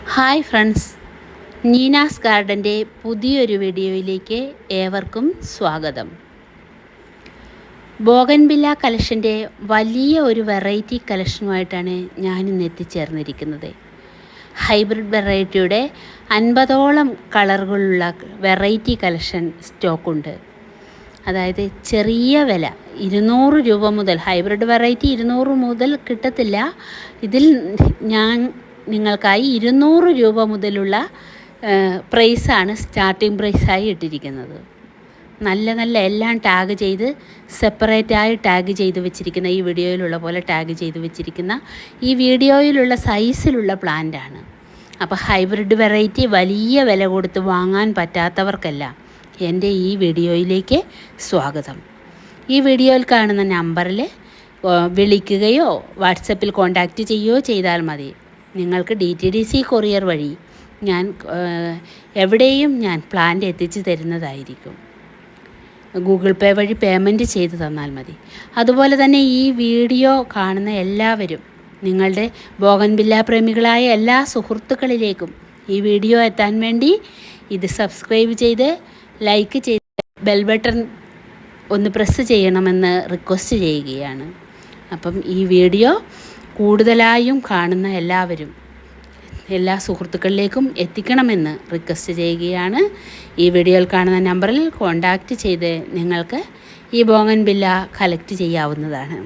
Hi friends, നീനാസ് ഗാർഡൻ്റെ പുതിയൊരു വീഡിയോയിലേക്ക് ഏവർക്കും സ്വാഗതം. ബോഗൻവില്ല കളക്ഷൻ്റെ വലിയ ഒരു വെറൈറ്റി കളക്ഷനുമായിട്ടാണ് ഞാനിന്ന് എത്തിച്ചേർന്നിരിക്കുന്നത്. ഹൈബ്രിഡ് വെറൈറ്റിയുടെ 50ഓളം കളറുകളുള്ള വെറൈറ്റി കളക്ഷൻ സ്റ്റോക്കുണ്ട്. അതായത് ചെറിയ വില 200 രൂപ മുതൽ, ഹൈബ്രിഡ് വെറൈറ്റി 200 മുതൽ കിട്ടത്തില്ല. ഇതിൽ ഞാൻ നിങ്ങൾക്കായി 200 രൂപ മുതലുള്ള പ്രൈസാണ് സ്റ്റാർട്ടിംഗ് പ്രൈസായി ഇട്ടിരിക്കുന്നത്. നല്ല നല്ല എല്ലാം ടാഗ് ചെയ്ത് സെപ്പറേറ്റായി ടാഗ് ചെയ്ത് വെച്ചിരിക്കുന്ന, ഈ വീഡിയോയിലുള്ള പോലെ ടാഗ് ചെയ്ത് വെച്ചിരിക്കുന്ന, ഈ വീഡിയോയിലുള്ള സൈസിലുള്ള പ്ലാന്റാണ്. അപ്പോൾ ഹൈബ്രിഡ് വെറൈറ്റി വലിയ വില കൊടുത്ത് വാങ്ങാൻ പറ്റാത്തവർക്കെല്ലാം എൻ്റെ ഈ വീഡിയോയിലേക്ക് സ്വാഗതം. ഈ വീഡിയോയിൽ കാണുന്ന നമ്പറിൽ വിളിക്കുകയോ വാട്സപ്പിൽ കോൺടാക്റ്റ് ചെയ്യുകയോ ചെയ്താൽ മതി. നിങ്ങൾക്ക് DTDC കൊറിയർ വഴി ഞാൻ എവിടെയും ഞാൻ പ്ലാന്റ് എത്തിച്ച് തരുന്നതായിരിക്കും. ഗൂഗിൾ പേ വഴി പേയ്മെൻറ്റ് ചെയ്ത് തന്നാൽ മതി. അതുപോലെ തന്നെ ഈ വീഡിയോ കാണുന്ന എല്ലാവരും, നിങ്ങളുടെ ബോഗൻവില്ല പ്രേമികളായ എല്ലാ സുഹൃത്തുക്കളിലേക്കും ഈ വീഡിയോ എത്താൻ വേണ്ടി ഇത് സബ്സ്ക്രൈബ് ചെയ്ത് ലൈക്ക് ചെയ്ത് ബെൽ ബട്ടൺ ഒന്ന് പ്രസ് ചെയ്യണമെന്ന് റിക്വസ്റ്റ് ചെയ്യുകയാണ്. അപ്പം ഈ വീഡിയോ കൂടുതലായും കാണുന്ന എല്ലാവരും എല്ലാ സുഹൃത്തുക്കളിലേക്കും എത്തിക്കണമെന്ന് റിക്വസ്റ്റ് ചെയ്യുകയാണ്. ഈ വീഡിയോയിൽ കാണുന്ന നമ്പറിൽ കോൺടാക്റ്റ് ചെയ്ത് നിങ്ങൾക്ക് ഈ ബോഗൻവില്ല കളക്ട് ചെയ്യാവുന്നതാണ്.